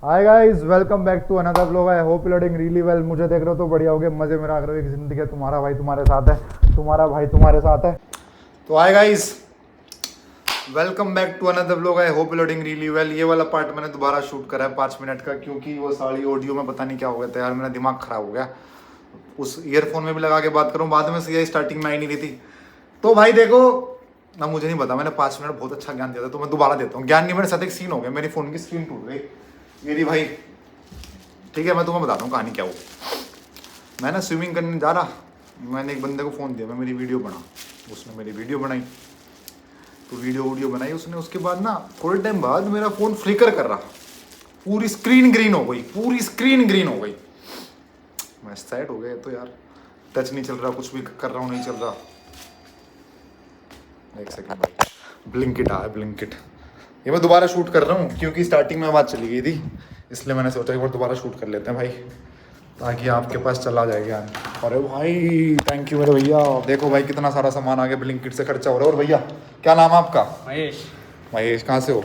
Hi guys, welcome back to another vlog. I hope you doing really well. मुझे देख रहे हो तो बढ़िया हो गए, मजे में रख रहे हो। एक जिंदगी है, तुम्हारा भाई तुम्हारे साथ है, तुम्हारा भाई तुम्हारे साथ है। तो hi guys, welcome back to another vlog. I hope you doing really well. ये वाला पार्ट मैंने दोबारा शूट करा है 5 मिनट का, क्योंकि वो सारी ऑडियो में पता नहीं क्या हो गया था यार, मेरा दिमाग खराब हो गया। उस ईयरफोन में भी लगा के बात करूँ, बाद में से यही स्टार्टिंग में आई नहीं रही थी। तो भाई देखो ना, मुझे नहीं पता, मैंने 5 मिनट बहुत अच्छा ज्ञान दिया था, तो मैं दोबारा देता हूँ ज्ञान। नहीं, मेरे साथ एक सीन हो गया, मेरी फोन की स्क्रीन टूट गई मेरी भाई। ठीक है, मैं तुम्हें बताता हूँ कहानी क्या हो। मैं ना स्विमिंग करने जा रहा, मैंने एक बंदे को फ़ोन दिया, मैं मेरी वीडियो बना। उसने मेरी वीडियो बनाई, तो वीडियो बनाई उसने। उसके बाद ना थोड़े टाइम बाद मेरा फ़ोन फ्लिकर कर रहा, पूरी स्क्रीन ग्रीन हो गई, पूरी स्क्रीन ग्रीन हो गई। मैं सैड हो गया, तो यार टच नहीं चल रहा, कुछ भी कर रहा हूँ नहीं चल रहा। एक सेकंड भाई, ब्लिंकिट आया, ब्लिंकिट। ये मैं दोबारा शूट कर रहा हूँ क्योंकि स्टार्टिंग में आवाज़ चली गई थी, इसलिए मैंने सोचा एक बार दोबारा शूट कर लेते हैं भाई, ताकि आपके पास चला जाएगा। अरे भाई थैंक यू मेरे भैया। देखो भाई कितना सारा सामान आ गया, ब्लिंकिट से खर्चा हो रहा है। और भैया क्या नाम है आपका? महेश। महेश, कहाँ से हो?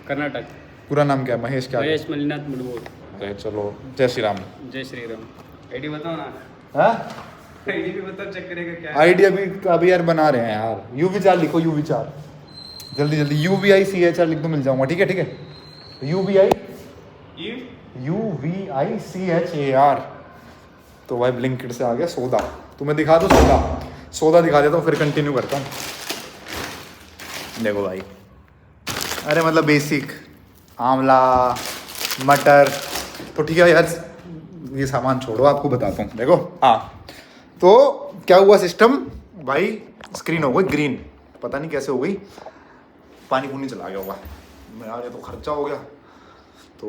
कर्नाटक। पूरा नाम क्या है? महेश क्या? महेश मलिनाथ मुडबोर। अरे चलो, जय श्री राम। जय श्री राम। आईडी बताओ ना। हाँ, आईडी भी बताओ, चेक करेगा क्या है। आईडी अभी यार बना रहे हैं यार। UV4 लिखो, UV4 जल्दी जल्दी। UVICHR लिख दो, मिल जाऊंगा। ठीक है ठीक है, UVICHAR। तो भाई ब्लिंकिट से आ गया सौदा। तुम्हें दिखा दो सौदा, सौदा दिखा देता हूँ, फिर कंटिन्यू करता हूँ। देखो भाई, अरे मतलब बेसिक आंवला, मटर। तो ठीक है यार, ये सामान छोड़ो, आपको बताता हूँ। देखो हाँ, तो क्या हुआ सिस्टम भाई, स्क्रीन हो गई ग्रीन, पता नहीं कैसे हो गई, पानी पूनी चला गया होगा। मैं यार ये तो खर्चा हो गया। तो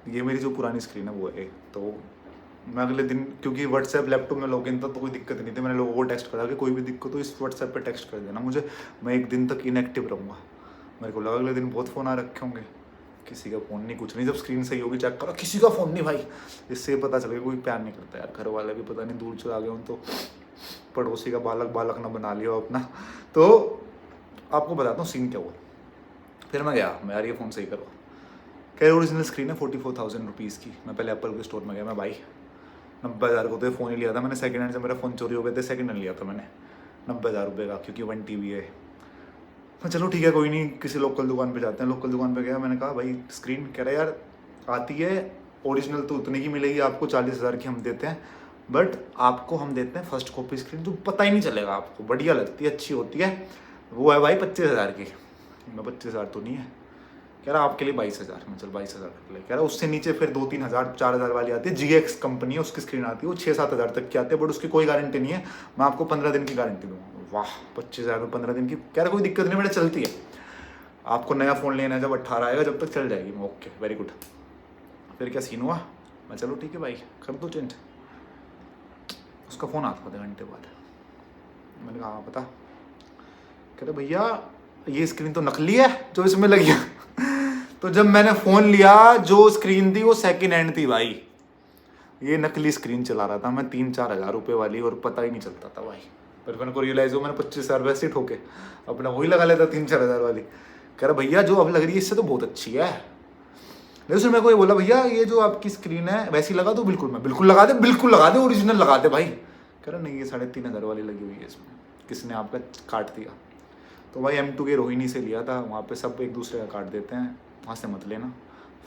ये मेरी जो पुरानी स्क्रीन है वो है। तो मैं अगले दिन, क्योंकि व्हाट्सएप लैपटॉप में लॉगिन था तो कोई दिक्कत नहीं थी, मैंने लोगों को टेक्स्ट करा कि कोई भी दिक्कत हो इस व्हाट्सएप पे टेक्स्ट कर देना मुझे, मैं एक दिन तक इनएक्टिव रहूँगा। मेरे को लगा अगले दिन बहुत फ़ोन आ रखे होंगे, किसी का फ़ोन नहीं, कुछ नहीं। जब स्क्रीन सही होगी चेक करो, किसी का फ़ोन नहीं भाई। इससे पता चलेगा कोई प्यार नहीं करता यार, घर वाले भी पता नहीं दूर चला गए तो पड़ोसी का बालक बालक ना बना लिया अपना। तो आपको बताता हूँ सीन क्या हुआ। फिर मैं गया, मैं यार ये फ़ोन सही करो, कह ओरिजिनल स्क्रीन है 44,000 रुपीज़ की। मैं पहले एप्पल के स्टोर में गया, मैं भाई 90,000 को तो फ़ोन ही लिया था मैंने सेकंड हैंड से। मेरा फ़ोन चोरी हो गए थे, सेकंड हैंड लिया था मैंने 90,000 रुपये का, क्योंकि 1 TB है। मैं चलो ठीक है कोई नहीं, किसी लोकल दुकान पे जाते हैं। लोकल दुकान पे गया, मैंने कहा भाई स्क्रीन, कह रहा यार आती है ओरिजिनल तो उतनी की मिलेगी आपको, 40,000 की हम देते हैं, बट आपको हम देते हैं फर्स्ट कॉपी स्क्रीन, जो पता ही नहीं चलेगा आपको, बढ़िया लगती है, अच्छी होती है, वो है भाई 25,000 की। मैं 25,000 तो नहीं है, कह रहा आपके लिए 22,000। मैं चल 22,000 कर ले। कह रहा उससे नीचे फिर 2-3 हज़ार 4,000 वाली आती है, GX कंपनी है उसकी स्क्रीन आती है, वो 6-7 हज़ार तक की आती है, बट उसकी कोई गारंटी नहीं है, मैं आपको 15 दिन की गारंटी दूंगा। वाह, 25,000 में 15 दिन की? कह रहा कोई दिक्कत नहीं, मेरा चलती है, आपको नया फ़ोन लेना है जब 18 आएगा जब तक चल जाएगी। मैं ओके वेरी गुड। फिर क्या सीन हुआ, मैं चलो ठीक है भाई कर दो चेंज। उसका फ़ोन आता आधे घंटे बाद, मैंने कहा हाँ पता। कह रहे भैया ये स्क्रीन तो नकली है जो इसमें लगी है। तो जब मैंने फ़ोन लिया, जो स्क्रीन थी वो सेकंड हैंड थी भाई, ये नकली स्क्रीन चला रहा था मैं 3-4 हज़ार रुपये वाली, और पता ही नहीं चलता था भाई। फिर मेरे को रियलाइज़ हो, मैंने 25,000 वैसे ठोके, अपना वही लगा लेता 3-4 हज़ार वाली। कह रहा भैया जो अब लग रही है इससे तो बहुत अच्छी है। लेकिन उसने मेरे को ये बोला भैया ये जो आपकी स्क्रीन है वैसी लगा दो। बिल्कुल, मैं बिल्कुल लगा दे, बिल्कुल लगा दे, ओरिजिनल लगा दे भाई। कह रहा नहीं ये 3,500 वाली लगी हुई है इसमें, किसने आपका काट दिया। तो भाई M2 के रोहिणी से लिया था, वहाँ पे सब एक दूसरे का काट देते हैं, वहाँ से मत लेना,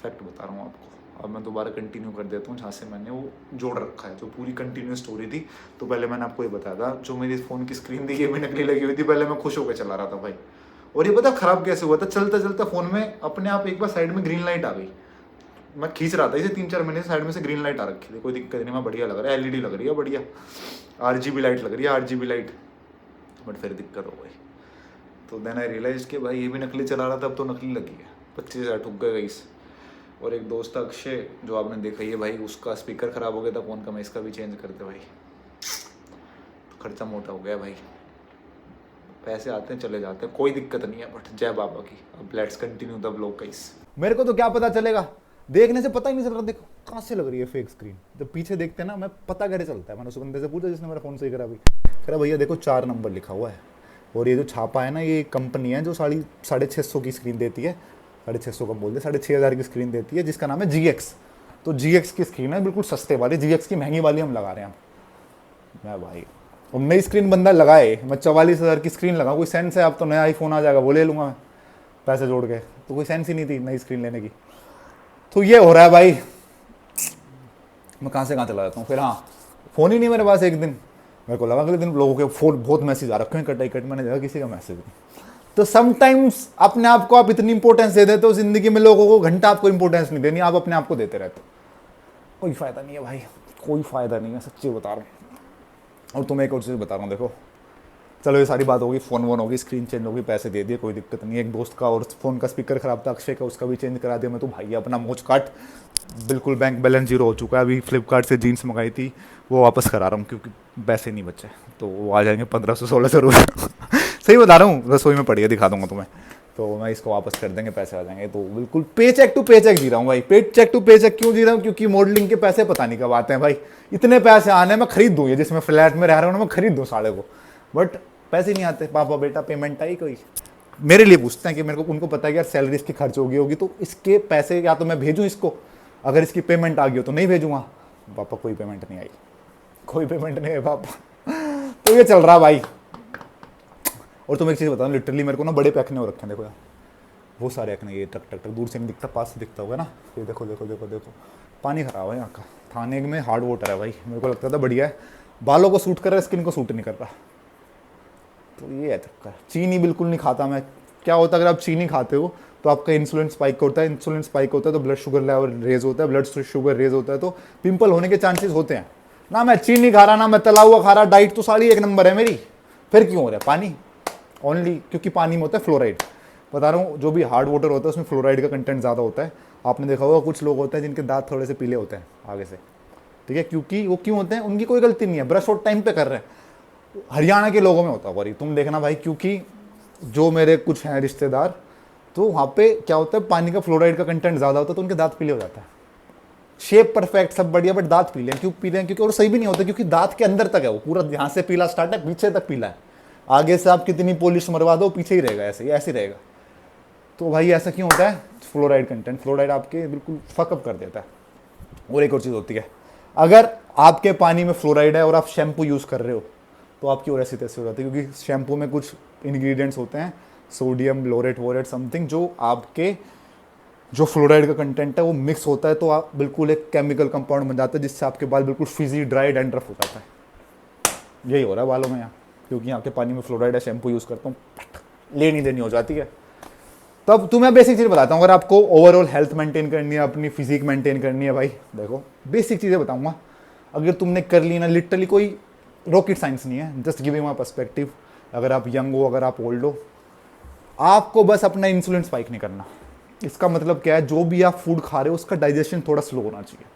फैक्ट बता रहा हूँ आपको। अब मैं दोबारा कंटिन्यू कर देता हूँ जहाँ से मैंने वो जोड़ रखा है, जो पूरी कंटिन्यूस स्टोरी थी। तो पहले मैंने आपको ये बताया था, जो मेरी फ़ोन की स्क्रीन थी ये भी नकली लगी हुई थी, पहले मैं खुश होकर चला रहा था भाई। और ये पता ख़राब कैसे हुआ था, चलता चलता फ़ोन में अपने आप एक बार साइड में ग्रीन लाइट आ गई। मैं खींच रहा था इसे 3-4 महीने से, साइड में से ग्रीन लाइट आ रखी थी, कोई दिक्कत नहीं, मैं बढ़िया लग रहा है, LED लग रही है बढ़िया, RGB लाइट लग रही है, RGB लाइट। बट फिर दिक्कत हो गई, तो देन आई रियलाइज कि भाई ये भी नकली चला रहा था, अब तो नकली लगी है, 25,000 ठुक गए इस। और एक दोस्त था अक्षय, जो आपने देखा ही है भाई, उसका स्पीकर ख़राब हो गया था फ़ोन का, मैं इसका भी चेंज कर दे भाई, तो खर्चा मोटा हो गया भाई। पैसे आते हैं चले जाते हैं, कोई दिक्कत नहीं है, बट जय बाबा की। अब let's continue the vlog guys. मेरे को तो क्या पता चलेगा, देखने से पता ही नहीं चल रहा। देखो कहाँ से लग रही है फेक स्क्रीन, जब पीछे देखते हैं ना, मैं पता कैसे चलता है। मैंने उस बंदे से पूछा जिसने मेरा फ़ोन सही करा, भाई कह रहा भैया देखो 4 नंबर लिखा हुआ है, और ये जो छापा है ना, ये कंपनी है जो 650 की स्क्रीन देती है, 650 कम बोल दे, 6500 की स्क्रीन देती है जिसका नाम है GX। तो GX की स्क्रीन है बिल्कुल सस्ते वाली, GX की महंगी वाली हम लगा रहे हैं। मैं भाई अब नई स्क्रीन बंदा लगाए, मैं 44,000 की स्क्रीन लगाऊँ, कोई सेंस है? अब तो नया आईफोन आ जाएगा वो ले लूँगा मैं पैसे जोड़ के, तो कोई सेंस ही नहीं थी नई स्क्रीन लेने की। तो ये हो रहा है भाई, मैं कहाँ से कहाँ चला जाता हूँ। फिर हाँ, फ़ोन ही नहीं मेरे पास। एक दिन मेरे को लगा अगले दिन लोगों के फ़ोन बहुत मैसेज आ रखे हैं, कटाई कट, मैंने देखा किसी का मैसेज नहीं। तो समटाइम्स अपने आप को आप इतनी इंपॉर्टेंस दे देते हो ज़िंदगी में, लोगों को घंटा आपको इंपॉर्टेंस नहीं देनी, आप अपने आप को देते रहते हो। कोई फ़ायदा नहीं है भाई, कोई फ़ायदा नहीं है, सच्ची बता रहा हूँ। और तुम्हें एक और चीज़ बता रहा हूँ, देखो चलो ये सारी बात होगी, फ़ोन वोन होगी, स्क्रीन चेंज होगी, पैसे दे दिए, कोई दिक्कत नहीं है। एक दोस्त का और फ़ोन का स्पीकर ख़राब था अक्षय का, उसका भी चेंज करा दिया मैं। तो भाई अपना मोच काट, बिल्कुल बैंक बैलेंस जीरो हो चुका है। अभी फ्लिपकार्ट से जीन्स मंगाई थी, वो वापस करा रहा हूँ क्योंकि पैसे नहीं बचे, तो वो आ जाएंगे 1500-1600 रुपये। सही बता रहा हूँ, रसोई में पड़ी है, दिखा दूंगा तुम्हें। तो मैं इसको वापस कर देंगे, पैसे आ जाएंगे। तो बिल्कुल पे चेक टू पे चेक जी रहा हूँ भाई। पे चेक टू पे चेक क्यों जी रहा हूँ? क्योंकि मॉडलिंग के पैसे पता नहीं कब आते हैं भाई। इतने पैसे आने मैं खरीद दूँ, ये जिसमें फ्लैट में रह रहा हूँ ना, मैं खरीद दूँ साढ़े को, बट पैसे नहीं आते। पापा बेटा पेमेंट आई कोई, मेरे लिए पूछते हैं कि मेरे को, उनको पता है कि यार सैलरी इसकी खर्च होगी तो इसके पैसे या तो मैं भेजूँ इसको, अगर इसकी पेमेंट आ गई हो तो नहीं भेजूँगा। पापा कोई पेमेंट नहीं आई, कोई पेमेंट नहीं है पापा। तो ये चल रहा भाई। और तुम्हें एक चीज़ बताऊँ, लिटरली मेरे को ना बड़े पैकने हो रखे हैं, देखो यार वो सारे एक्ने, ये टक टक टक, दूर से नहीं दिखता, पास से दिखता होगा ना। ये देखो देखो देखो देखो, पानी खराब है यहाँ का, थाने में हार्ड वाटर है भाई। मेरे को लगता था बढ़िया है, बालों को सूट कर रहा है, स्किन को सूट नहीं कर रहा। तो ये है चक्कर। चीनी बिल्कुल नहीं खाता मैं। क्या होता है अगर आप चीनी खाते हो तो आपका इंसुलिन स्पाइक होता है, इंसुलिन स्पाइक होता है तो ब्लड शुगर लेवल रेज होता है, ब्लड शुगर रेज होता है तो पिंपल होने के चांसेस होते हैं। ना मैं चीनी खा रहा, ना मैं तला हुआ खा रहा, डाइट तो सारी एक नंबर है मेरी, फिर क्यों हो रहा है? पानी ओनली, क्योंकि पानी में होता है फ्लोराइड। बता रहा हूँ, जो भी हार्ड वाटर होता है उसमें फ्लोराइड का कंटेंट ज़्यादा होता है। आपने देखा होगा कुछ लोग होते हैं जिनके दांत थोड़े से पीले होते हैं आगे से, ठीक है? क्योंकि वो क्यों होते हैं? उनकी कोई गलती नहीं है, ब्रश और टाइम पे कर रहे हैं। हरियाणा के लोगों में होता है, तुम देखना भाई, क्योंकि जो मेरे कुछ हैं रिश्तेदार, तो वहाँ पे क्या होता है, पानी का फ्लोराइड का कंटेंट ज़्यादा होता है तो उनके दांत पीले हो जाता है। शेप परफेक्ट, सब बढ़िया, बट दांत पीले हैं। क्यों पीले हैं? क्योंकि और सही भी नहीं होता, क्योंकि दांत के अंदर तक है वो पूरा, यहाँ से पीला स्टार्ट है, पीछे तक पीला है। आगे से आप कितनी पॉलिश मरवा दो, पीछे ही रहेगा, ऐसे ही ऐसे रहेगा। तो भाई ऐसा क्यों होता है? फ्लोराइड कंटेंट, फ्लोराइड आपके बिल्कुल फकअप कर देता है। और एक और चीज़ होती है, अगर आपके पानी में फ्लोराइड है और आप शैम्पू यूज़ कर रहे हो तो आपकी और ऐसी तैसी हो जाती है, क्योंकि शैम्पू में कुछ इंग्रेडिएंट्स होते हैं, सोडियम लोरेट वोरेट समथिंग, जो आपके जो फ्लोराइड का कंटेंट है वो मिक्स होता है, तो आप बिल्कुल एक केमिकल कंपाउंड बन जाता है जिससे आपके बाल बिल्कुल फिजी ड्राई डैंड्रफ हो जाता है। यही हो रहा है बालों में यहाँ, क्योंकि यहाँ के पानी में फ्लोराइड है, शैम्पू यूज़ करता हूँ, लेनी देनी हो जाती है। तब तुम्हें बेसिक चीज़ बताता हूँ, अगर आपको ओवरऑल हेल्थ मेंटेन करनी है, अपनी फिजिक मेंटेन करनी है भाई, देखो बेसिक चीज़ें बताऊँगा, अगर तुमने कर ली ना, लिटरली कोई रॉकेट साइंस नहीं है, जस्ट गिविंग माय पर्सपेक्टिव। अगर आप यंग हो, अगर आप ओल्ड हो, आपको बस अपना इंसुलिन स्पाइक नहीं करना। इसका मतलब क्या है? जो भी आप फूड खा रहे हो उसका डाइजेशन थोड़ा स्लो होना चाहिए।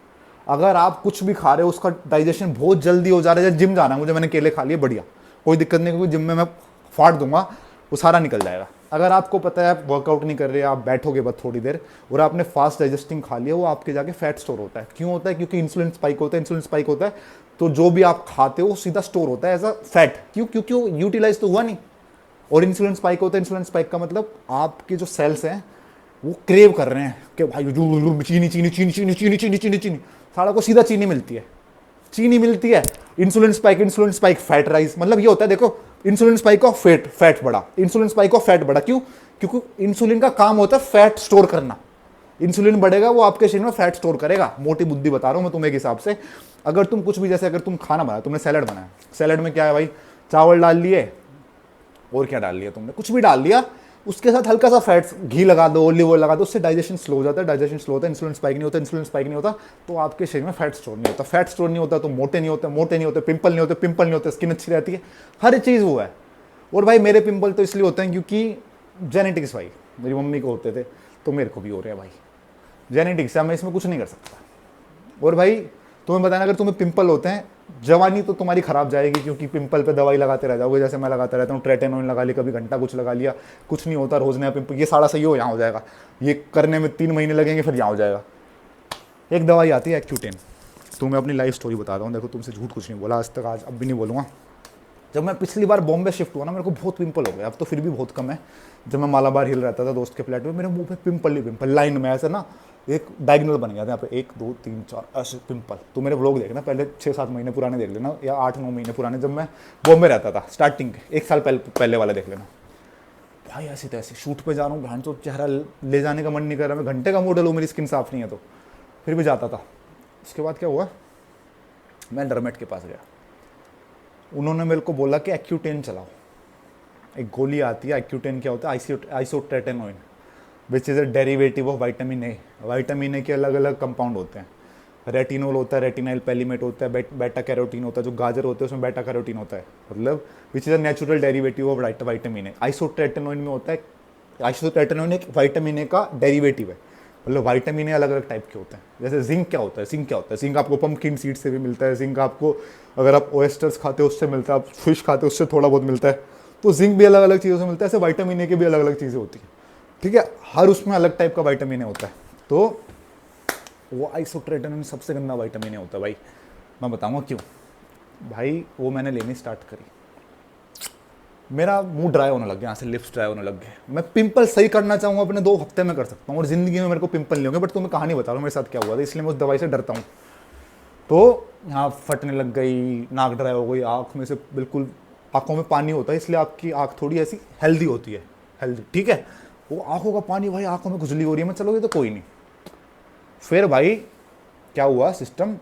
अगर आप कुछ भी खा रहे हो उसका डाइजेशन बहुत जल्दी हो जा रहा है, जैसे जिम जाना है मुझे, मैंने केले खा लिए, बढ़िया, कोई दिक्कत नहीं, क्योंकि जिम में मैं फाड़ दूंगा, वो सारा निकल जाएगा। अगर आपको पता है आप वर्कआउट नहीं कर रहे, आप बैठोगे बस थोड़ी देर और आपने फास्ट डाइजेस्टिंग खा लिया, वो आपके जाके फैट स्टोर होता है। क्यों होता है? क्योंकि इंसुलिन स्पाइक होता है, इंसुलिन स्पाइक होता है तो जो भी आप खाते हो सीधा स्टोर होता है एज अ फैट। क्यों? क्योंकि वो यूटिलाइज तो हुआ नहीं। और इंसुलिन स्पाइक होता है, इंसुलिन स्पाइक का मतलब आपके जो सेल्स हैं वो क्रेव कर रहे हैं कि भाई चीनी चीनी चीनी चीनी चीनी चीनी चीनी चीनी, सारा को सीधा चीनी मिलती है, चीनी मिलती है। इंसुलिन स्पाइक फैट राइज, मतलब ये होता है, देखो इंसुलिन स्पाइक ऑफ फैट बढ़ा, इंसुलिन स्पाइक ऑफ फैट बढ़ा। क्यों? क्योंकि इंसुलिन का काम होता है फैट स्टोर करना। इंसुलिन बढ़ेगा वो आपके शरीर में फैट स्टोर करेगा। मोटी बुद्धि बता रहा हूं मैं तुम्हें एक हिसाब से। अगर तुम कुछ भी, जैसे अगर तुम खाना बनाया, तुमने सैलड बनाया, सैलड में क्या है भाई, चावल डाल लिए और क्या डाल लिया तुमने, कुछ भी डाल लिया, उसके साथ हल्का सा फैट्स, घी लगा दो, ऑलिव ऑयल लगा दो, उससे डाइजेशन स्लो हो जाता है, डाइजेशन स्लो होता है, इंसुलिन स्पाइक नहीं होता, इंसुलिन स्पाइक नहीं होता तो आपके शरीर में फैट स्टोर नहीं होता, फैट स्टोर नहीं होता तो मोटे नहीं होते, मोटे नहीं होते पिंपल नहीं होते, पिंपल नहीं होते स्किन अच्छी रहती है, हर चीज़ वो है। और भाई मेरे पिंपल तो इसलिए होते हैं क्योंकि जेनेटिक्स, भाई मेरी मम्मी को होते थे तो मेरे को भी हो रहे हैं भाई, जेनेटिक्स है, मैं इसमें कुछ नहीं कर सकता। और भाई तुम्हें बताना, अगर तुम्हें पिंपल होते हैं, जवानी तो तुम्हारी खराब जाएगी, क्योंकि पिंपल पे दवाई लगाते रह जाओगे, जैसे मैं लगाता रहता हूँ, ट्रेटेनोइन लगा ली, कभी घंटा कुछ लगा लिया, कुछ नहीं होता, रोज नया पिंपल, ये सारा सही हो यहाँ हो जाएगा, ये करने में 3 महीने लगेंगे, फिर यहाँ हो जाएगा। एक दवाई आती है एक्यूटेन, तो मैं अपनी लाइफ स्टोरी बता रहा हूँ, देखो तुमसे झूठ कुछ नहीं बोला आज तक, आज अब भी नहीं बोलूँगा। जब मैं पिछली बार बॉम्बे शिफ्ट हुआ ना, मेरे को बहुत पिंपल हो गया, अब तो फिर भी बहुत कम है। जब मैं मालाबार हिल रहता था दोस्त के फ्लैट में, मेरे मुंह पे पिंपल ही पिंपल, लाइन में ऐसे ना एक डायगोनल बन गया था यहाँ पे, 1 2 3 4 ऐसे पिंपल। तो मेरे व्लॉग देखना पहले 6-7 महीने पुराने देख लेना, या 8-9 महीने पुराने, जब मैं बॉम्बे रहता था स्टार्टिंग के 1 साल पहले वाले देख लेना। भाई ऐसी तैसी शूट पे जा रहा हूँ, तो चेहरा ले जाने का मन नहीं कर रहा, मैं घंटे का मॉडल हूँ, मेरी स्किन साफ नहीं है, तो फिर भी जाता था। उसके बाद क्या हुआ, मैं डरमेट के पास गया, उन्होंने मेरे को बोला कि एक्यूटेन चलाओ। एक गोली आती है, एक्यूटेन क्या होता है, isotretinoin, which is a derivative of vitamin A. Vitamin A के अलग अलग कंपाउंड होते हैं, रेटिनोल होता है, रेटिनाइल पेलीमेट होता है, बेटा कैरोटीन होता है, जो गाजर होते हैं उसमें बेटा कैरोटीन होता है, मतलब which is a natural derivative of vitamin A. Isotretinoin में होता है, आइसोट्रेटेनोइन एक विटामिन ए का डेरिवेटिव है, मतलब विटामिन ए अलग अलग टाइप के होते हैं। जैसे जिंक क्या होता है, जिंक क्या होता है, जिंक आपको पम्पकिन सीड से भी मिलता है, जिंक आपको अगर आप ओएस्टर्स खाते हो उससे मिलता है, आप फिश खाते हो उससे थोड़ा बहुत मिलता है, तो जिंक भी अलग अलग चीज़ों से मिलता है। ऐसे विटामिन ए के भी अलग अलग चीज़ें होती हैं, ठीक है, हर उसमें अलग टाइप का विटामिन ए होता है। तो वो आइसोट्रेटिनोइन सबसे गंदा विटामिन ए होता है भाई, मैं बताऊंगा क्यों। भाई वो मैंने लेनी स्टार्ट करी, मेरा मुंह ड्राई होने लग गया, यहाँ से लिप्स ड्राई होने लग गए। मैं पिंपल सही करना चाहूँगा अपने 2 हफ्ते में कर सकता हूँ, और ज़िंदगी में मेरे को पिंपल नहीं होंगे, बट तुम्हें कहानी बता रहा हूँ मेरे साथ क्या हुआ था, इसलिए मैं उस दवाई से डरता हूँ। तो यहाँ फटने लग गई, नाक ड्राई हो गई, आँख में से बिल्कुल, आँखों में पानी होता है, इसलिए आपकी आँख थोड़ी ऐसी हेल्दी होती है, हेल्दी, ठीक है। वो आँखों का पानी, भाई आँखों में खुजली हो रही है, मैं चलोगे तो कोई नहीं। फिर भाई क्या हुआ, सिस्टम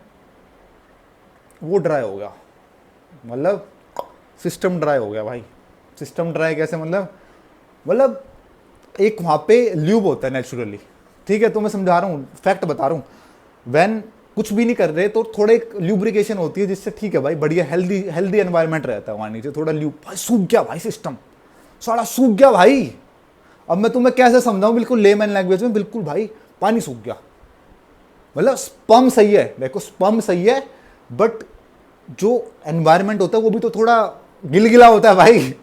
वो ड्राई हो गया, मतलब सिस्टम ड्राई हो गया भाई। सिस्टम ड्राई कैसे, मतलब एक वहाँ पे ल्यूब होता है नेचुरली, ठीक है, तो मैं समझा रहा हूँ, फैक्ट बता रहा हूँ। वैन कुछ भी नहीं कर रहे तो थोड़े एक ल्यूब्रिकेशन होती है, जिससे ठीक है भाई, बढ़िया हेल्दी एनवायरनमेंट रहता है वहाँ नीचे, थोड़ा ल्यूब। भाई सूख गया भाई, सिस्टम सारा सूख गया भाई। अब मैं तुम्हें कैसे समझाऊं, बिल्कुल लेमन लैंग्वेज में, बिल्कुल भाई पानी सूख गया। मतलब स्पर्म सही है, देखो स्पर्म सही है, बट जो एनवायरनमेंट होता है वो भी तो थोड़ा गिलगिला होता है भाई।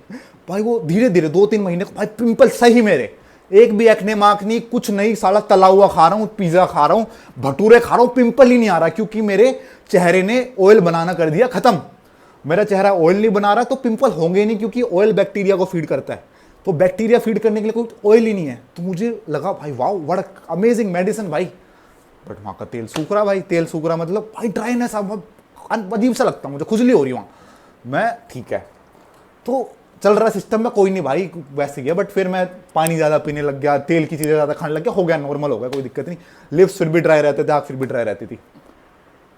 भाई वो धीरे धीरे 2-3 महीने भाई पिंपल सही मेरे, एक भी एक्ने मार्क नहीं, कुछ नहीं, साला तला हुआ खा रहा हूँ, पिज्जा खा रहा हूँ, भटूरे खा रहा हूँ, पिंपल ही नहीं आ रहा, क्योंकि मेरे चेहरे ने ऑयल बनाना कर दिया खत्म। मेरा चेहरा ऑयल नहीं बना रहा तो पिंपल होंगे नहीं, क्योंकि ऑयल बैक्टीरिया को फीड करता है, तो बैक्टीरिया फीड करने के लिए कोई ऑयल ही नहीं है। तो मुझे लगा भाई वाह, व्हाट अमेजिंग मेडिसिन भाई, बट वहाँ का तेल सूख रहा भाई, तेल सूख रहा मतलब भाई ड्राइनेस, अजीब सा लगता मुझे, खुजली हो रही वहाँ। मैं ठीक है, तो चल रहा सिस्टम में, कोई नहीं भाई वैसे ही है, बट फिर मैं पानी ज़्यादा पीने लग गया, तेल की चीज़ें ज़्यादा खाने लग गया, हो गया, नॉर्मल हो गया, कोई दिक्कत नहीं। लिप्स फिर भी ड्राई रहते थे, आँख फिर भी ड्राई रहती थी।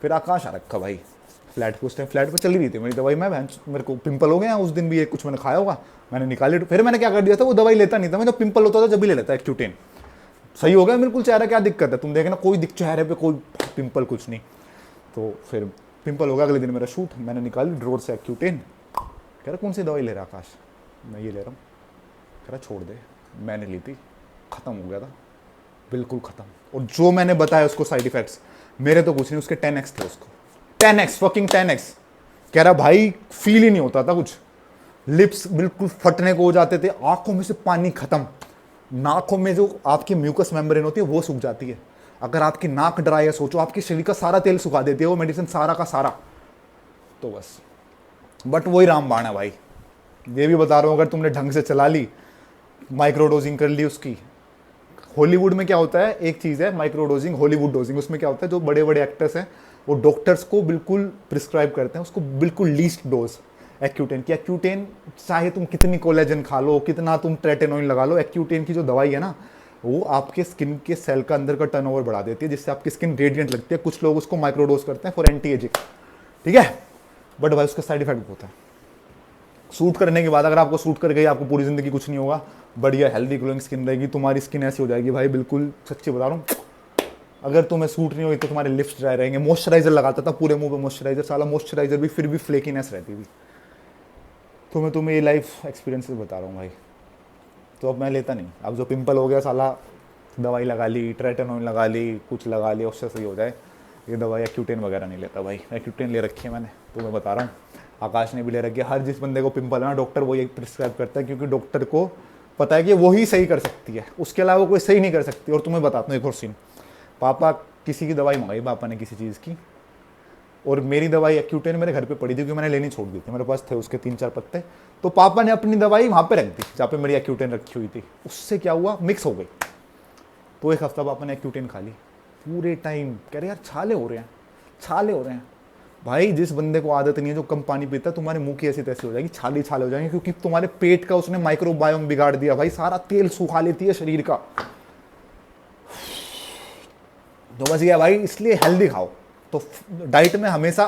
फिर आकाश आ रखा भाई फ्लैट पे, उस टाइम फ्लैट पे चली रही थी मेरी दवाई, मैं मेरे को पिंपल हो गया उस दिन भी, ये कुछ मैंने खाया होगा, मैंने निकाली। फिर मैंने क्या कर दिया था, वो दवाई लेता नहीं था मैं, जब पिंपल होता था जब भी ले लेता एक्यूटेन, सही हो गया बिल्कुल चेहरा, क्या दिक्कत है, तुम देखना कोई चेहरे पे कोई पिंपल कुछ नहीं। तो फिर पिंपल हो गया, अगले दिन मेरा शूट, मैंने निकाली ड्रोर से एक्यूटेन, कह रहा कौन सी दवाई ले रहा आकाश, मैं ये ले रहा हूँ, कह रहा छोड़ दे, मैंने ली थी, ख़त्म हो गया था, बिल्कुल ख़त्म। और जो मैंने बताया उसको साइड इफेक्ट्स, मेरे तो कुछ नहीं, उसके 10x थे, उसको 10x फकिंग 10x। कह रहा भाई फील ही नहीं होता था कुछ, लिप्स बिल्कुल फटने को हो जाते थे, आंखों में से पानी खत्म, नाकों में जो आपकी म्यूकस मेम्ब्रेन होती है वो सूख जाती है। अगर आपकी नाक ड्राई है, सोचो आपके शरीर का सारा तेल सुखा देती है वो मेडिसिन, सारा का सारा। तो बस, बट वही रामबाण है भाई, ये भी बता रहा हूँ, अगर तुमने ढंग से चला ली, माइक्रो डोजिंग कर ली उसकी। हॉलीवुड में क्या होता है, एक चीज़ है माइक्रो डोजिंग, हॉलीवुड डोजिंग, उसमें क्या होता है, जो बड़े बड़े एक्टर्स हैं वो डॉक्टर्स को बिल्कुल प्रिस्क्राइब करते हैं उसको बिल्कुल लीस्ट डोज एक्यूटेन की। एक्यूटेन चाहे तुम कितनी कोलेजन खा लो, कितना तुम ट्रेटेनोइन लगा लो, एक्यूटेन की जो दवाई है ना, वो आपके स्किन के सेल का अंदर का टर्नओवर बढ़ा देती है, जिससे आपकी स्किन रेडिएंट लगती है। कुछ लोग उसको माइक्रोडोज करते हैं फॉर एंटी एजिंग, ठीक है, बट भाई उसका साइड इफेक्ट होता है। सूट करने के बाद अगर आपको सूट कर गई, आपको पूरी जिंदगी कुछ नहीं होगा, बढ़िया हेल्दी ग्लोइंग स्किन रहेगी, तुम्हारी स्किन ऐसी हो जाएगी भाई, बिल्कुल सच्ची बता रहा हूँ। अगर तुम्हें सूट नहीं हुई तो तुम्हारे लिप्स ड्राई रहेंगे। मॉइस्चराइजर लगाता था पूरे मुंह पे मॉइस्चराइजर, साला मॉइस्चराइजर भी फिर भी फ्लेकीनेस रहती थी। तो मैं तुम्हें ये लाइफ एक्सपीरियंसेस बता रहा हूँ भाई। तो अब मैं लेता नहीं, अब जो पिंपल हो गया साला दवाई लगा ली, ट्रेटेनोइन लगा ली, कुछ लगा लिया, उससे सही हो जाए। ये दवाई एक्यूटेन वगैरह नहीं लेता भाई, एक्यूटेन ले रखी है मैंने, तो मैं बता रहा हूँ। आकाश ने भी ले रखी है। हर जिस बंदे को पिंपल है ना, डॉक्टर वो ये प्रिस्क्राइब करता है, क्योंकि डॉक्टर को पता है कि वो ही सही कर सकती है, उसके अलावा कोई सही नहीं कर सकती। और तुम्हें बताता हूँ एक और सीन, पापा किसी की दवाई मंगाई पापा ने किसी चीज़ की, और मेरी दवाई एक्यूटेन मेरे घर पे पड़ी थी क्योंकि मैंने लेनी छोड़ दी थी, मेरे पास थे उसके 3-4 पत्ते। तो पापा ने अपनी दवाई वहाँ पे रख दी जहाँ पे मेरी एक्यूटेन रखी हुई थी। उससे क्या हुआ, मिक्स हो गई। तो एक हफ्ता पापा ने एक्यूटेन खा ली। पूरे टाइम कह रहे यार छाले हो रहे हैं, छाले हो रहे हैं। भाई जिस बंदे को आदत नहीं है, जो कम पानी पीता है, तुम्हारे मुंह की ऐसी तैसी हो जाएगी, छाले छाले हो जाएंगे, क्योंकि तुम्हारे पेट का उसने माइक्रोबायोम बिगाड़ दिया। भाई सारा तेल सुखा लेती है शरीर का। तो बस ये भाई, इसलिए हेल्दी खाओ। तो डाइट में हमेशा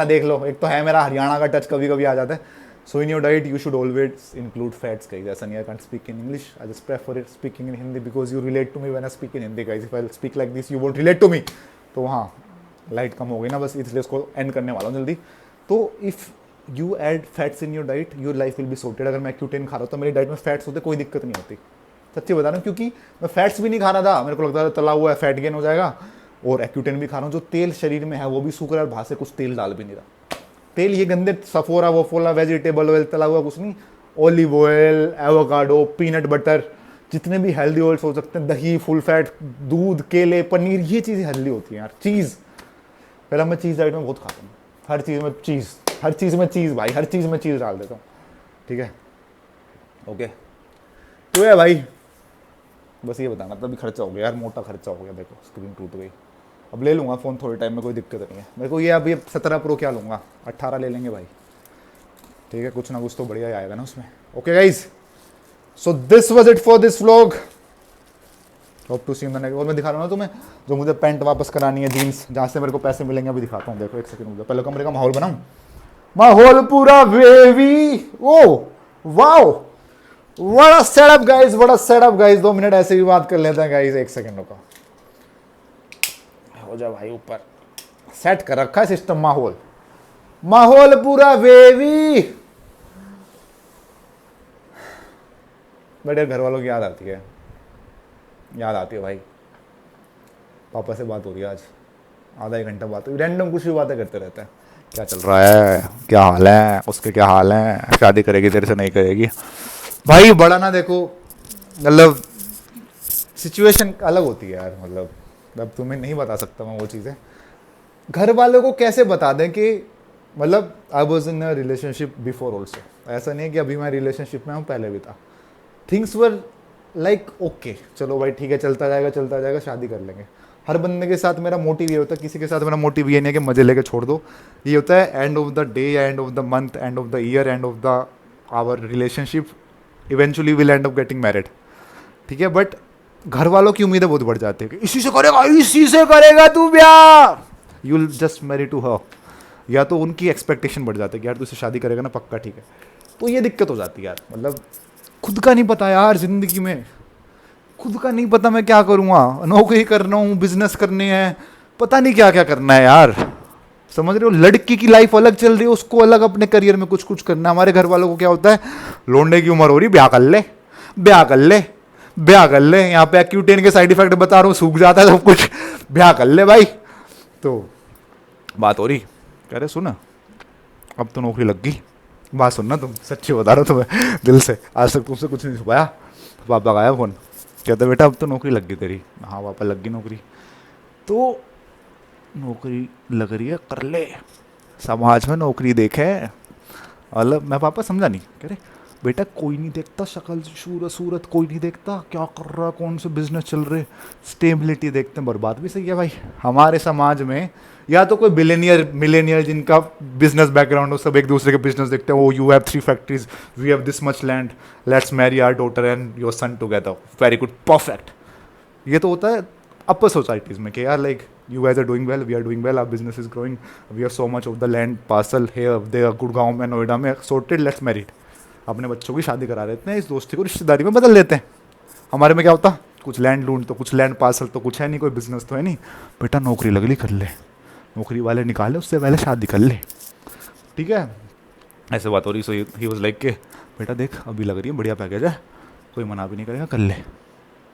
देख लो, एक तो है मेरा हरियाणा का टच कभी कभी आ जाता है। So in your diet you should always include fats guys. ऐसा नहीं, I can't speak in English, I just prefer it speaking in Hindi because you relate to me when I speak in Hindi guys. If I speak like this you won't relate to me. तो हाँ, light कम हो गई ना, बस इसलिए उसको and करने वाला हूँ जल्दी। तो if you add fats in your diet, your life will be sorted. अगर मैं एक्यूटेन खा रहा हूँ तो मेरी डाइट में फैट्स होते, कोई दिक्कत नहीं होती। सच्ची बता रहा हूँ, क्योंकि मैं फैट्स भी नहीं खा रहा था, मेरे को लगता था तला हुआ है फैट गेन हो जाएगा। और एक्यूटेन भी खा रहा हूँ, जो तेल शरीर में है वो भी सूख रहा है, और बाहर से कुछ तेल डाल भी नहीं रहा। तेल ये गंदे सफोरा वोफोला वेजिटेबल ऑयल तला हुआ कुछ नहीं, olive oil, avocado, peanut butter, जितने भी हेल्दी ऑयल्स हो सकते हैं, दही, फुल फैट, दूध, केले, पनीर, ये चीज़ें हेल्दी होती हैं यार। चीज़ पहले मैं चीज़ डाइट में बहुत खाता हूँ, हर चीज़ में चीज़, हर चीज़ में चीज़ भाई, हर चीज़ में चीज़ डाल देता हूँ। ठीक है, ओके। तो है भाई, बस ये बताना था। अभी खर्चा हो गया यार, मोटा खर्चा हो गया। देखो स्क्रीन टूट गई। अब ले लूँगा फ़ोन थोड़े टाइम में, कोई दिक्कत नहीं है मेरे को। ये अभी 17 प्रो क्या लूँगा, 18 ले लेंगे भाई। ठीक है, कुछ ना कुछ तो बढ़िया ही आएगा ना उसमें। Okay guys, so this was it for this vlog. Hope to see in the next. और मैं दिखा रहा हूँ ना तुम्हें, जो मुझे पैंट वापस करानी है, जीन्स, जहाँ से मेरे को पैसे मिलेंगे, अभी दिखाता हूँ। देखो एक सेकंड मुझे, पहले कमरे का माहौल बनाऊँ। माहौल पूरा वेवी। ओ वाओ, बड़ा सेटअप गाइज, बड़ा सेटअप गाइज। 2 मिनट ऐसे भी बात कर लेते हैं गाइज, एक सेकंड रुको। हो जा भाई, ऊपर सेट कर रखा है सिस्टम। माहौल पूरा वेवी। बट घर वालों की याद आती है, भाई। पापा से बात हो रही है आज, आधा 1 घंटा बात हुई, रैंडम कुछ भी बातें करते रहते हैं। क्या चल रहा है, क्या हाल है, उसके क्या हाल है, शादी करेगी तेरे से, नहीं करेगी। भाई बड़ा ना देखो, मतलब सिचुएशन अलग होती है यार। मतलब अब तुम्हें नहीं बता सकता मैं वो चीज़ें। घर वालों को कैसे बता दें कि, मतलब I was in a relationship before also. ऐसा नहीं है कि अभी मैं रिलेशनशिप में हूँ, पहले भी था। थिंग्स वर लाइक ओके, चलो भाई ठीक है, चलता जाएगा, शादी कर लेंगे। हर बंदे के साथ मेरा मोटिव ये होता है, किसी के साथ मेरा मोटिव ये नहीं है कि मजे लेके छोड़ दो। ये होता है end of the day, end of the month, end of the year, end of the our relationship eventually will end of getting married. ठीक है, बट घर वालों की उम्मीदें बहुत बढ़ जाती है कि इसी से करेगा तू ब्याह, you will just marry to her. या तो उनकी एक्सपेक्टेशन बढ़ जाती है कि यार तू इससे शादी करेगा ना पक्का, ठीक है। तो ये दिक्कत हो जाती है यार। मतलब खुद का नहीं पता यार, जिंदगी में खुद का नहीं पता मैं क्या करूँगा। नौकरी करना हूँ, बिजनेस करने हैं, पता नहीं क्या क्या करना है यार। समझ रहे हो, लड़की की लाइफ अलग चल रही है, उसको अलग अपने करियर में कुछ करना है। हमारे घर वालों को क्या होता है, लौंडे की उम्र हो रही, ब्याह कर ले। यहाँ पे एक्यूटेन के साइड इफेक्ट बता रहा हूँ, सूख जाता है सब कुछ, ब्याह कर ले भाई। तो बात हो रही, कह रहे सुना अब तो नौकरी लग गई। बात सुनना तुम, सच्ची बता रहा हूँ तुम्हें दिल से, आज तक तुमसे कुछ नहीं छुपाया। पापा का आया फोन, कहते बेटा अब तो नौकरी लग गई तेरी। हाँ पापा लग गई नौकरी। तो नौकरी लग रही है, कर ले, समाज में नौकरी देखे। मतलब मैं पापा समझा नहीं, कह रहे बेटा कोई नहीं देखता शक्ल सूरत, कोई नहीं देखता क्या कर रहा, कौन से बिजनेस चल रहे, स्टेबिलिटी देखते हैं। बर्बाद भी सही है भाई। हमारे समाज में या तो कोई बिलेनियर मिलेनियर जिनका बिजनेस बैकग्राउंड हो, सब एक दूसरे के बिजनेस देखते हैं। Oh you have 3 factories, we have this much land, let's marry our daughter and your son together, very good, perfect. ये तो होता है अपर सोसाइटीज़ में कि यार like you guys are doing well, we are doing well, our business is growing, we have so much of the land parcel here there, Gurgaon में, नोएडा में, sorted, let's marry। अपने बच्चों की शादी करा देते हैं, इस दोस्ती को रिश्तेदारी में बदल देते हैं। हमारे में क्या होता, कुछ लैंड लूंड तो, कुछ लैंड पार्सल तो, कुछ है नहीं, कोई बिजनेस तो है नहीं। बेटा नौकरी लग ली, कर ले, नौकरी वाले निकाले, उससे पहले शादी कर ले, ठीक है। ऐसे बात हो रही। सो ही वाज लाइक के बेटा देख अभी लग रही है, बढ़िया पैकेज है, कोई मना भी नहीं करेगा, कर ले।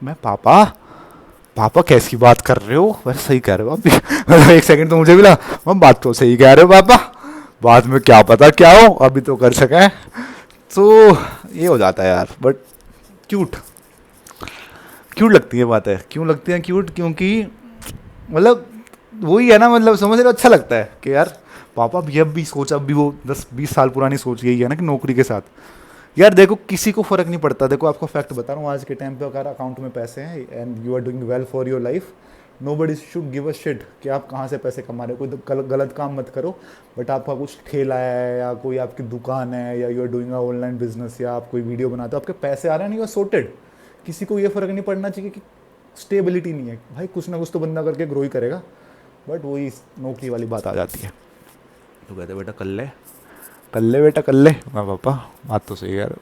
मैं पापा कैसी बात कर रहे हो, वैसे सही कह रहे हो आप। एक सेकंड तो मुझे भी लगा, मैं बात तो सही कह रहे हो पापा, बाद में क्या पता क्या हो, अभी तो कर सकें। तो ये हो जाता है यार। बट क्यूट लगती है बातें। क्यों लगती है क्यूट, क्योंकि मतलब वही है ना, मतलब समझ रहे हो, अच्छा लगता है कि यार पापा भी अब भी सोच, अब भी वो 10-20 साल पुरानी सोच यही है ना कि नौकरी के साथ। यार देखो किसी को फर्क नहीं पड़ता, देखो आपको फैक्ट बता रहा हूँ, आज के टाइम पे अगर अकाउंट में पैसे हैं and you are doing well for your life, nobody should give a shit कि आप कहाँ से पैसे कमा रहे हो, कोई गलत काम मत करो। बट आपका कुछ ठेला है या कोई आपकी दुकान है या you are doing a online business या आप कोई वीडियो बनाते हो, आपके पैसे आ रहे हैं नहीं, यू आर सॉर्टेड। किसी को ये फर्क नहीं पड़ना चाहिए कि स्टेबिलिटी नहीं है भाई, कुछ ना कुछ तो बंदा करके ग्रो ही करेगा। बट वही नौकरी वाली बात आ जाती है, तो कहते बेटा कर ले बेटा कर ले। मैं पापा बात तो सही है यार,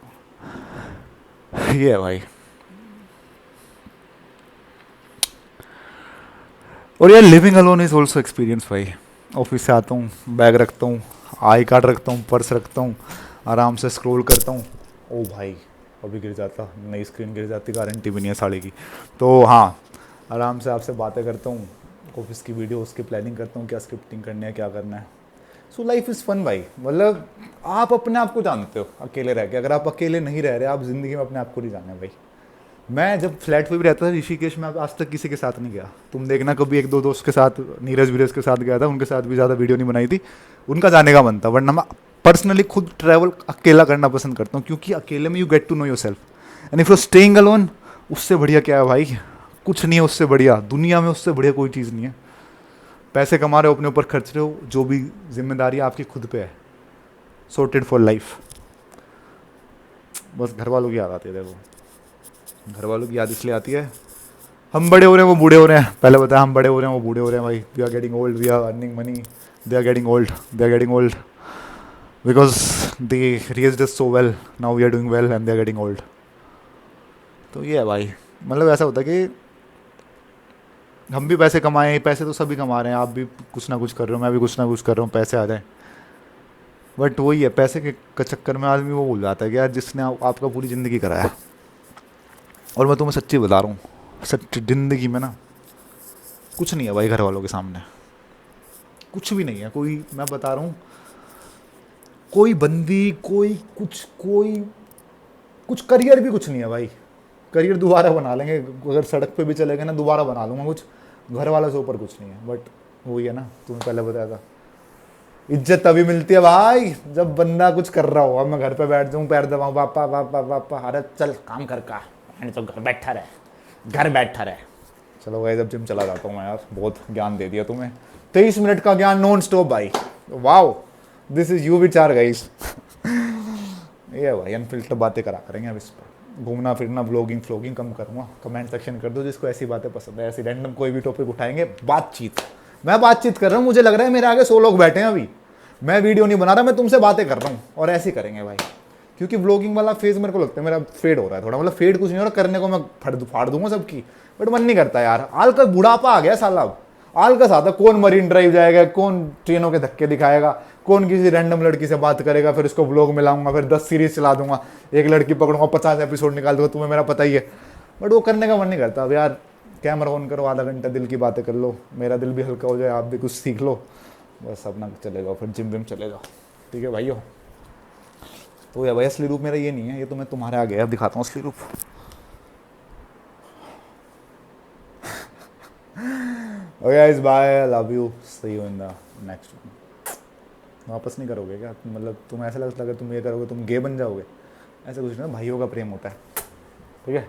ये है भाई। और यार living alone is also experience भाई। ऑफिस से आता हूँ, बैग रखता हूँ, आई कार्ड रखता हूँ, पर्स रखता हूँ, आराम से स्क्रॉल करता हूँ। ओ भाई अभी गिर जाता, नई स्क्रीन गिर जाती, गारंटी भी नहीं है साड़ी की। तो हाँ, आराम से आपसे बातें करता हूँ, ऑफिस की वीडियो उसकी प्लानिंग करता हूँ, क्या स्क्रिप्टिंग करनी है, क्या करना है। सो लाइफ इज़ फन भाई, मतलब आप अपने आप को जानते हो अकेले रह के। अगर आप अकेले नहीं रह रहे, आप ज़िंदगी में अपने आप को नहीं जाने भाई। मैं जब फ्लैट पे भी रहता था ऋषिकेश में, आज तक किसी के साथ नहीं गया। तुम देखना कभी एक दो दोस्त के साथ, नीरज वीरज के साथ गया था, उनके साथ भी ज़्यादा वीडियो नहीं बनाई थी, उनका जाने का मन था। वरना मैं पर्सनली खुद ट्रैवल अकेला करना पसंद करता हूँ, क्योंकि अकेले में you get to know yourself. And if you staying alone, उससे बढ़िया क्या है भाई, कुछ नहीं है उससे बढ़िया दुनिया में, उससे बढ़िया कोई चीज़ नहीं है। पैसे कमा रहे हो, अपने ऊपर खर्च रहे हो, जो भी जिम्मेदारी आपकी खुद पे है, सॉर्टेड फॉर लाइफ। बस घर वालों की याद आती है, देखो घर वालों की याद इसलिए आती है, हम बड़े हो रहे हैं वो बूढ़े हो रहे हैं। पहले बताया हम बड़े हो रहे हैं वो बूढ़े हो रहे हैं भाई। We are getting old, we are earning money, they are getting old, they are getting old because they raised us so well, now we are doing well and they are getting old. तो ये है भाई, मतलब ऐसा होता है कि हम भी पैसे कमाएं, पैसे तो सभी कमा रहे हैं, आप भी कुछ ना कुछ कर रहे हो, मैं भी कुछ ना कुछ कर रहा हूँ, पैसे आ जाए। बट वही है, पैसे के चक्कर में आदमी वो भूल जाता है कि यार जिसने आपका पूरी ज़िंदगी कराया। और मैं तुम्हें सच्ची बता रहा हूँ, सच्ची ज़िंदगी में ना कुछ नहीं है भाई घर वालों के सामने, कुछ भी नहीं है। कोई, मैं बता रहा हूँ, कोई बंदी, कोई कुछ करियर भी कुछ नहीं है भाई। करियर दोबारा बना लेंगे, अगर सड़क पे भी चले गए ना दोबारा बना लूँगा कुछ, घर वालों से ऊपर कुछ नहीं है। बट वही है ना, तुम्हें पहले बताया था, इज्जत तभी मिलती है भाई जब बंदा कुछ कर रहा हो। अब मैं घर पे बैठ जाऊँ, पैर दबाऊँ, पापा पापा पापा, अरे चल काम कर का, तो घर बैठा रहे। चलो भाई, जब जिम चला जाता हूँ मैं यार, बहुत ज्ञान दे दिया तुम्हें, 23 मिनट का ज्ञान नॉन स्टॉप भाई। Wow, this is you which are guys. ये भाई अनफिल्टर बातें करा करेंगे अब इस पर, घूमना फिरना, व्लॉगिंग फ्लॉगिंग कम करूँगा। कमेंट सेक्शन कर दो जिसको ऐसी बातें पसंद है, ऐसी रैंडम कोई भी टॉपिक उठाएंगे, बातचीत। मैं बातचीत कर रहा हूँ, मुझे लग रहा है मेरे आगे 100 लोग बैठे हैं अभी, मैं वीडियो नहीं बना रहा, मैं तुमसे बातें कर रहा हूँ, और ऐसे ही करेंगे भाई। क्योंकि व्लॉगिंग वाला फेज मेरे को लगता है मेरा फेड हो रहा है थोड़ा, मतलब फेड कुछ नहीं हो रहा, करने को मैं फाड़ दूंगा सबकी, बट मन नहीं करता यार। आलकस, बुढ़ापा आ गया साला, अब आलकस आता, कौन मरीन ड्राइव जाएगा, कौन ट्रेनों के धक्के दिखाएगा, कौन किसी रैंडम लड़की से बात करेगा, फिर उसको व्लॉग में लाऊंगा, फिर 10 सीरीज चला दूंगा, एक लड़की पकड़ूंगा 50 एपिसोड निकाल दूंगा, तुम्हें मेरा पता ही है। बट वो करने का मन नहीं करता अब यार। कैमरा ऑन करो, आधा घंटा दिल की बातें कर लो, मेरा दिल भी हल्का हो जाए, आप भी कुछ सीख लो, बस अपना चले जाओ, फिर जिम विम चले जाओ। ठीक है भाई हो, तो यार भाई असली रूप मेरा ये नहीं है, ये तो मैं तुम्हारे आगे अब दिखाता हूँ असली रूप। Okay guys, bye, love you, see you in the next one. वापस नहीं करोगे क्या, मतलब तुम्हें ऐसा लगता है अगर तुम ये करोगे तुम गे बन जाओगे? ऐसा कुछ नहीं, भाइयों का प्रेम होता है। ठीक है।